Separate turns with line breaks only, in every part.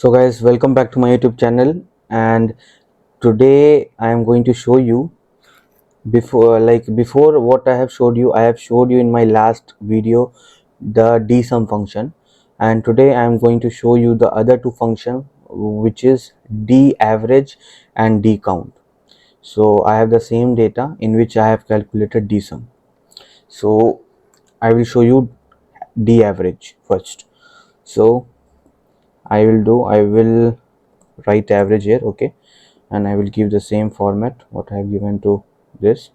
So guys, welcome back to my YouTube channel, and today I am going to show you before what I have showed you in my last video the dsum function, and today I am going to show you the other two function, which is daverage and dcount. So I have the same data in which I have calculated dsum. So I will show you daverage first. So I will write average here, okay, and I will give the same format what I have given to this.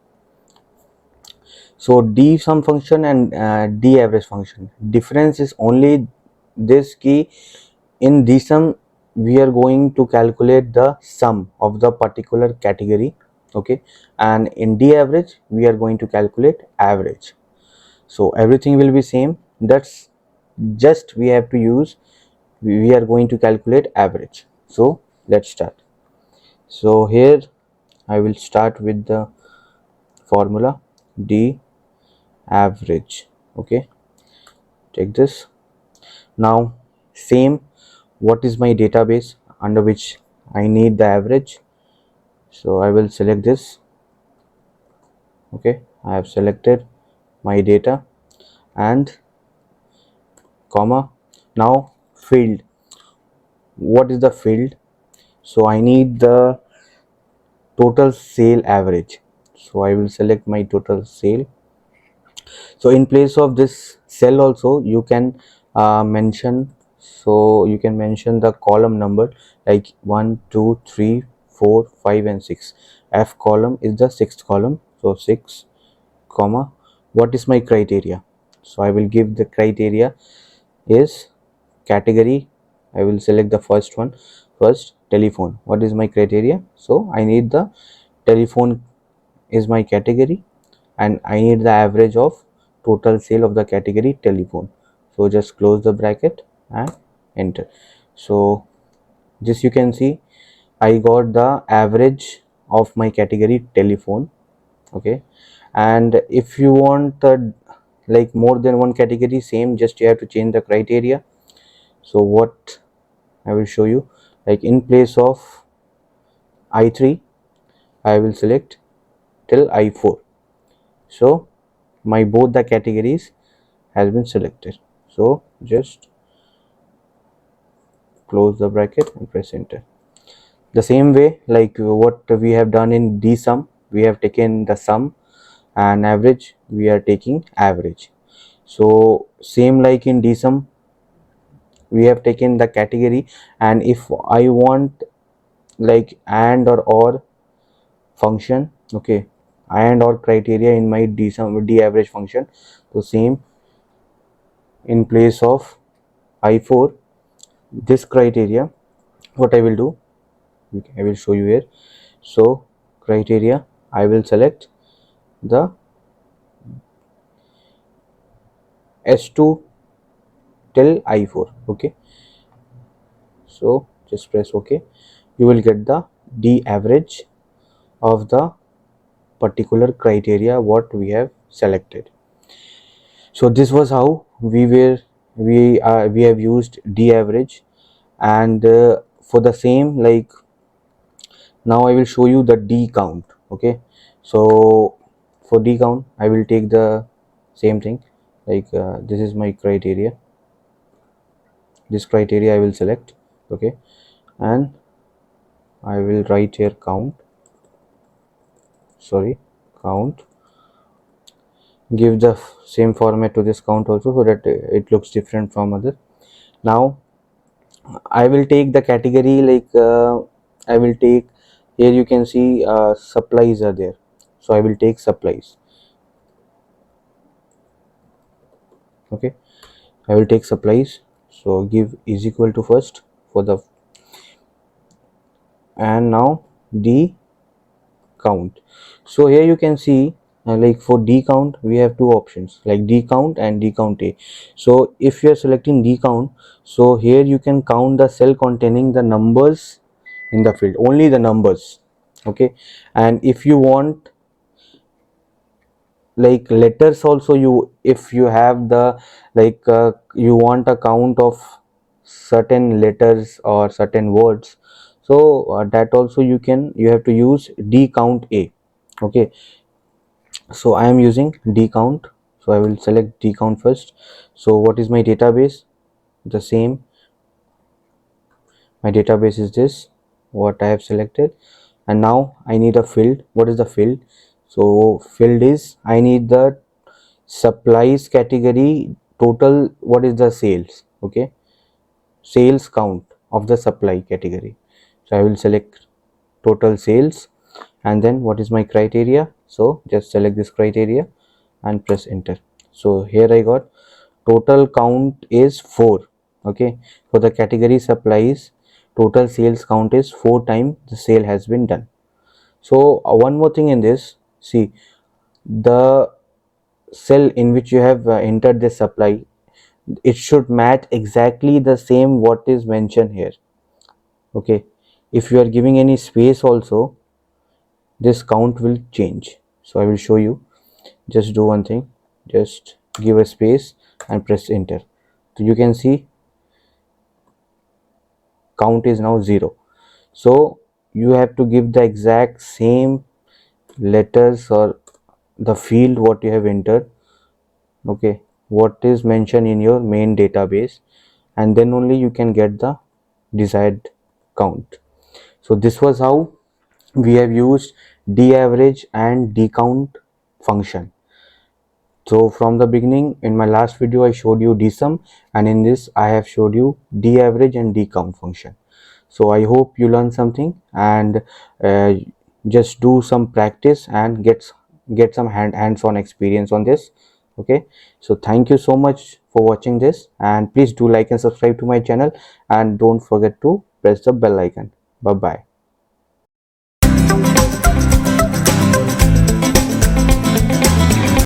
So dsum function and daverage function difference is only this key. In dsum we are going to calculate the sum of the particular category, okay, and in daverage we are going to calculate average. So everything will be same, that's just we have to use, we are going to calculate average. So let's start. So here I will start with the formula d average, okay, take this. Now same, what is my database under which I need the average, so I will select this, okay, I have selected my data and comma. Now field, what is the field? So I need the total sale average, so I will select my total sale. So in place of this cell also you can mention, so you can mention the column number like 1 2 3 4 5 and 6. F column is the sixth column, so 6 comma. What is my criteria? So I will give the criteria is category. I will select the first one, first telephone. What is my criteria? So I need the telephone is my category, and I need the average of total sale of the category telephone. So just close the bracket and enter. So this you can see I got the average of my category telephone, okay. And if you want like more than one category, same, just you have to change the criteria. So what I will show you, like in place of I3 I will select till I4. So my both the categories has been selected. So just close the bracket and press enter. The same way like what we have done in dsum, we have taken the sum, and average we are taking average. So same like in dsum we have taken the category, and if I want like and or function, okay, and or criteria in my dsum daverage function, so same in place of I4 this criteria, what I will do, I will show you here. So criteria I will select the S2 till I4, okay. So just press ok, you will get the d average of the particular criteria what we have selected. So this was how we have used d average. And for the same, like now I will show you the d count, okay. So for d count I will take the same thing, like this is my criteria, this criteria I will select, okay, and I will write here count, sorry, count, give the same format to this count also so that it looks different from other. Now I will take the category, like I will take, here you can see supplies are there, so I will take supplies, okay, I will take supplies. So give is equal to first for the, and now d count. So here you can see like for d count we have two options, like d count and d count a. So if you are selecting d count, so here you can count the cell containing the numbers in the field, only the numbers, okay. And if you want like letters also, you if you have the like you want a count of certain letters or certain words. So that also you have to use DCOUNT A. Okay, so I am using DCOUNT. So I will select DCOUNT first. So what is my database? The same, my database is this, what I have selected. And now I need a field. What is the field? So field is, I need the supplies category total. What is the sales? Okay, sales count of the supply category. So I will select total sales. And then what is my criteria? So just select this criteria and press enter. So here I got total count is 4. Okay, for the category supplies, total sales count is 4 times the sale has been done. So one more thing in this, see, the cell in which you have entered this supply, it should match exactly the same what is mentioned here. Okay, if you are giving any space also, this count will change. So I will show you. Just do one thing, just give a space and press enter. So you can see count is now 0. So you have to give the exact same letters or the field what you have entered, okay, what is mentioned in your main database, and then only you can get the desired count. So this was how we have used DAVERAGE and DCOUNT function. So from the beginning, in my last video I showed you dsum, and in this I have showed you DAVERAGE and DCOUNT function. So I hope you learn something, and uh, just do some practice and get some hands-on experience on this. Okay, so thank you so much for watching this, and please do like and subscribe to my channel, and don't forget to press the bell icon. Bye bye.